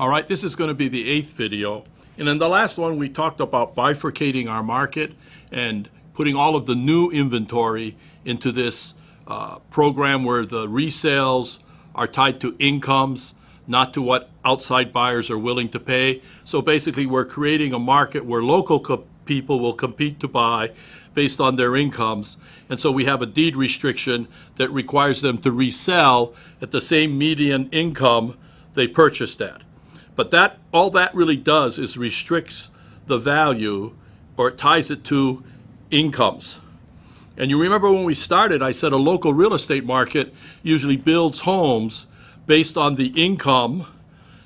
All right, this is going to be the 8th video. And in the last one, we talked about bifurcating our market and putting all of the new inventory into this program where the resales are tied to incomes, not to what outside buyers are willing to pay. So basically, we're creating a market where local people will compete to buy based on their incomes. And so we have a deed restriction that requires them to resell at the same median income they purchased at. But all that really does is restricts the value, or it ties it to incomes. And you remember when we started, I said a local real estate market usually builds homes based on the income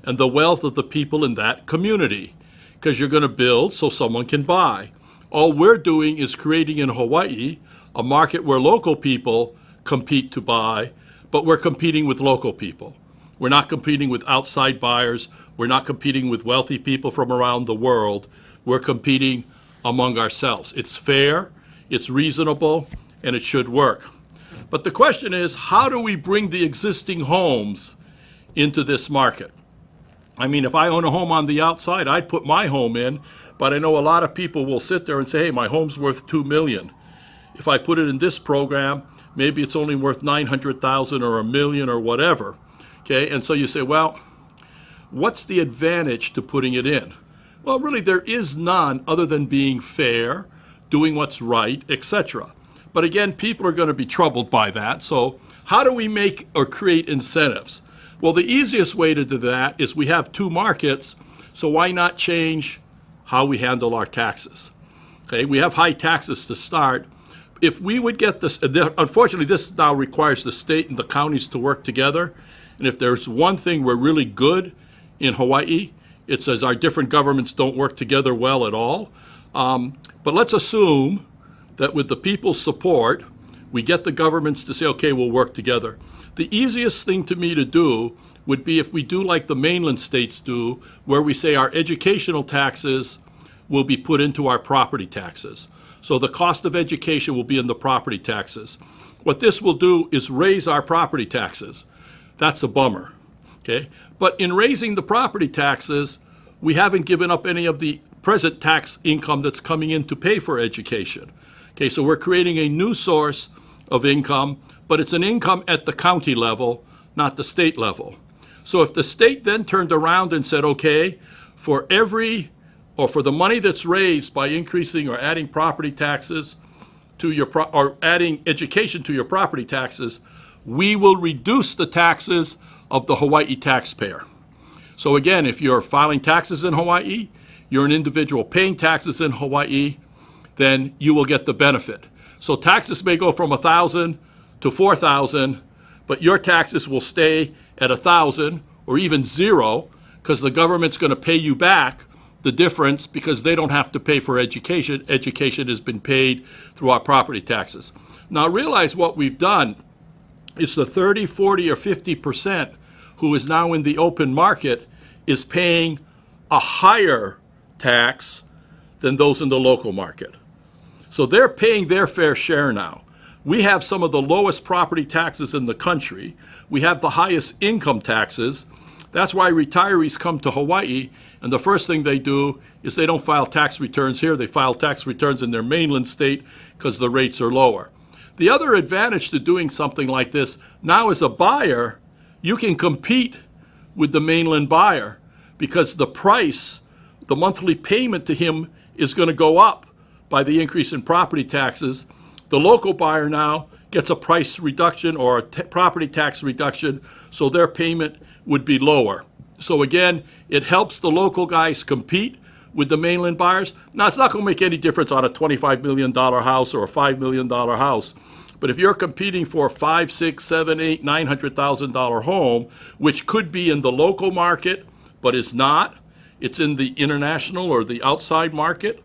and the wealth of the people in that community, because you're going to build so someone can buy. All we're doing is creating in Hawaii a market where local people compete to buy, but we're competing with local people. We're not competing with outside buyers. We're not competing with wealthy people from around the world. We're competing among ourselves. It's fair, it's reasonable, and it should work. But the question is, how do we bring the existing homes into this market? I mean, if I own a home on the outside, I'd put my home in, but I know a lot of people will sit there and say, hey, my home's worth $2 million. If I put it in this program, maybe it's only worth $900,000 or $1 million or whatever. Okay, and so you say, well, what's the advantage to putting it in? Well, really, there is none other than being fair, doing what's right, etc. But again, people are going to be troubled by that. So how do we make or create incentives? Well, the easiest way to do that is we have two markets, so why not change how we handle our taxes? Okay, we have high taxes to start. If we would get this, unfortunately, this now requires the state and the counties to work together. And if there's one thing we're really good in Hawaii, it says our different governments don't work together well at all. But let's assume that with the people's support, we get the governments to say, okay, we'll work together. The easiest thing to me to do would be if we do like the mainland states do, where we say our educational taxes will be put into our property taxes. So the cost of education will be in the property taxes. What this will do is raise our property taxes. That's a bummer, okay? But in raising the property taxes, we haven't given up any of the present tax income that's coming in to pay for education. Okay, so we're creating a new source of income, but it's an income at the county level, not the state level. So if the state then turned around and said, okay, for the money that's raised by increasing or adding property taxes to your or adding education to your property taxes, we will reduce the taxes of the Hawaii taxpayer. So again, if you're filing taxes in Hawaii, you're an individual paying taxes in Hawaii, then you will get the benefit. So taxes may go from 1,000 to 4,000, but your taxes will stay at 1,000 or even 0, because the government's going to pay you back the difference because they don't have to pay for education. Education has been paid through our property taxes. Now realize what we've done is the 30, 40, or 50% who is now in the open market is paying a higher tax than those in the local market. So they're paying their fair share now. We have some of the lowest property taxes in the country. We have the highest income taxes. That's why retirees come to Hawaii, and the first thing they do is they don't file tax returns here. They file tax returns in their mainland state because the rates are lower. The other advantage to doing something like this, now as a buyer, you can compete with the mainland buyer because the price, the monthly payment to him is going to go up by the increase in property taxes. The local buyer now gets a price reduction or a property tax reduction, so their payment would be lower. So again, it helps the local guys compete with the mainland buyers. Now, it's not going to make any difference on a $25 million house or a $5 million house. But if you're competing for a $500,000, $600,000, $700,000, $900,000 home, which could be in the local market, but is not, it's in the international or the outside market,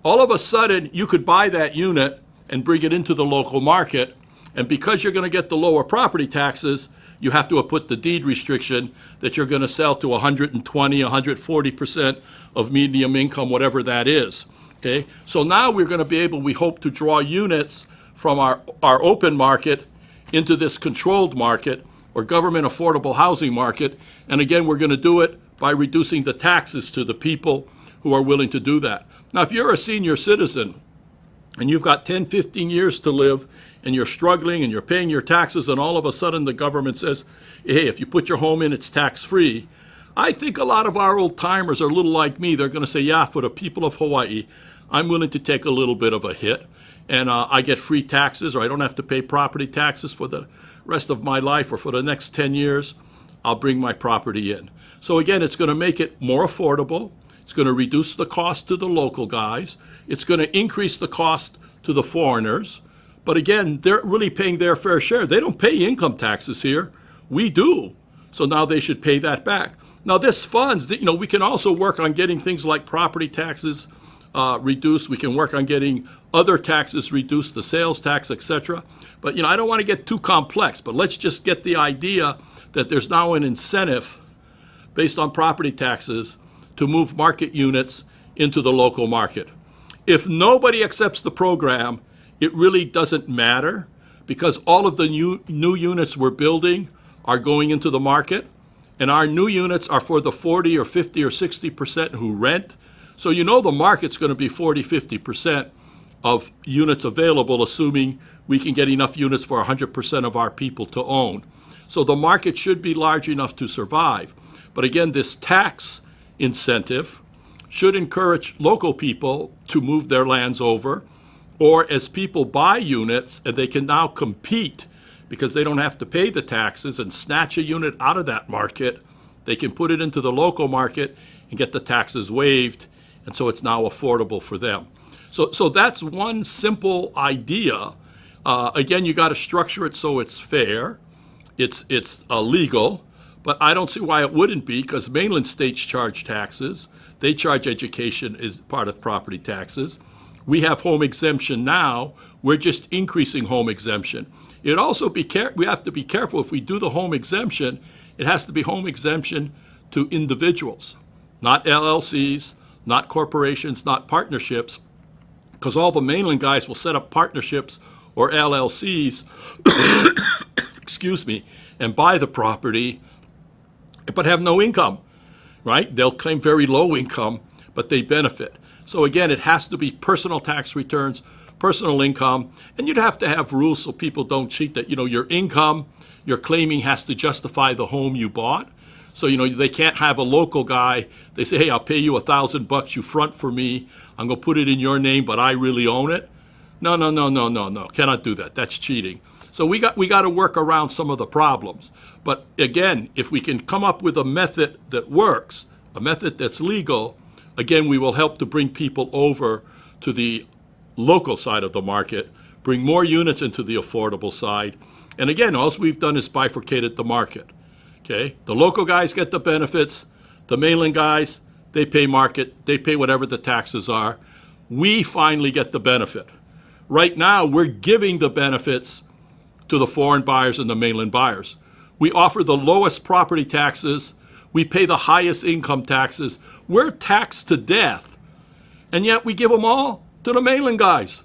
all of a sudden you could buy that unit and bring it into the local market. And because you're going to get the lower property taxes, you have to put the deed restriction that you're going to sell to 120, 140% of median income, whatever that is. Okay, so now we're going to be able, we hope, to draw units from our open market into this controlled market or government affordable housing market. And again, we're going to do it by reducing the taxes to the people who are willing to do that. Now, if you're a senior citizen and you've got 10, 15 years to live and you're struggling and you're paying your taxes and all of a sudden the government says, hey, if you put your home in, it's tax-free, I think a lot of our old timers are a little like me. They're going to say, yeah, for the people of Hawaii, I'm willing to take a little bit of a hit, and I get free taxes, or I don't have to pay property taxes for the rest of my life, or for the next 10 years, I'll bring my property in. So again, it's going to make it more affordable. It's going to reduce the cost to the local guys. It's going to increase the cost to the foreigners. But again, they're really paying their fair share. They don't pay income taxes here. We do. So now they should pay that back. Now this funds, we can also work on getting things like property taxes reduced. We can work on getting other taxes reduced, the sales tax, etc. But I don't want to get too complex, but let's just get the idea that there's now an incentive based on property taxes to move market units into the local market. If nobody accepts the program, it really doesn't matter, because all of the new units we're building are going into the market, and our new units are for the 40 or 50 or 60% who rent. So the market's going to be 40, 50% of units available, assuming we can get enough units for 100% of our people to own. So the market should be large enough to survive. But again, this tax incentive should encourage local people to move their lands over, or as people buy units, and they can now compete because they don't have to pay the taxes and snatch a unit out of that market, they can put it into the local market and get the taxes waived, and so it's now affordable for them. So that's one simple idea. Again, you got to structure it so it's fair, it's legal, but I don't see why it wouldn't be, because mainland states charge taxes. They charge education as part of property taxes. We have home exemption now. We're just increasing home exemption. We have to be careful. If we do the home exemption, it has to be home exemption to individuals, not LLCs, not corporations, not partnerships, because all the mainland guys will set up partnerships or LLCs, excuse me, and buy the property, but have no income, right? They'll claim very low income, but they benefit. So again, it has to be personal tax returns, personal income, and you'd have to have rules so people don't cheat, that your income you're claiming has to justify the home you bought. So they can't have a local guy. They say, hey, I'll pay you $1,000, you front for me, I'm going to put it in your name, but I really own it. No, cannot do that. That's cheating. So we got to work around some of the problems. But again, if we can come up with a method that works, a method that's legal, again, we will help to bring people over to the local side of the market, bring more units into the affordable side. And again, all we've done is bifurcated the market. Okay? The local guys get the benefits. The mainland guys, they pay market. They pay whatever the taxes are. We finally get the benefit. Right now, we're giving the benefits to the foreign buyers and the mainland buyers. We offer the lowest property taxes. We pay the highest income taxes. We're taxed to death. And yet we give them all to the mainland guys.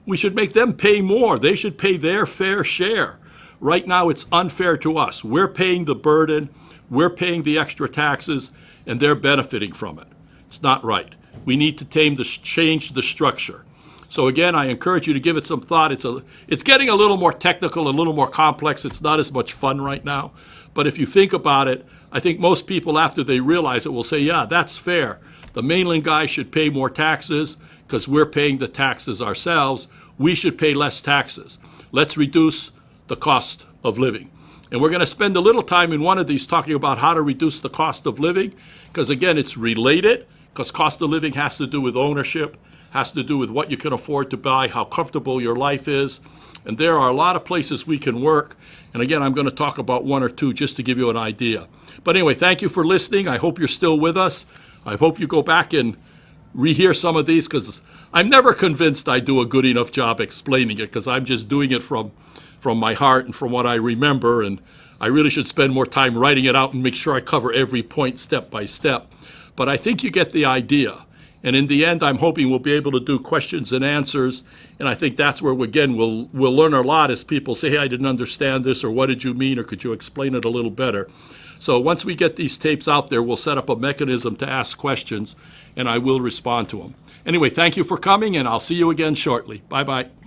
We should make them pay more. They should pay their fair share. Right now, it's unfair to us. We're paying the burden. We're paying the extra taxes, and they're benefiting from it. It's not right. We need to change the structure. So again, I encourage you to give it some thought. It's getting a little more technical, a little more complex. It's not as much fun right now. But if you think about it, I think most people, after they realize it, will say, yeah, that's fair. The mainland guy should pay more taxes because we're paying the taxes ourselves. We should pay less taxes. Let's reduce the cost of living. And we're going to spend a little time in one of these talking about how to reduce the cost of living, because again, it's related, because cost of living has to do with ownership, has to do with what you can afford to buy, how comfortable your life is. And there are a lot of places we can work. And again, I'm going to talk about one or two just to give you an idea. But anyway, thank you for listening. I hope you're still with us. I hope you go back and rehear some of these, because I'm never convinced I do a good enough job explaining it, because I'm just doing it from my heart and from what I remember. And I really should spend more time writing it out and make sure I cover every point step by step. But I think you get the idea. And in the end, I'm hoping we'll be able to do questions and answers. And I think that's where, again, we'll learn a lot as people say, hey, I didn't understand this, or what did you mean, or could you explain it a little better? So once we get these tapes out there, we'll set up a mechanism to ask questions, and I will respond to them. Anyway, thank you for coming, and I'll see you again shortly. Bye-bye.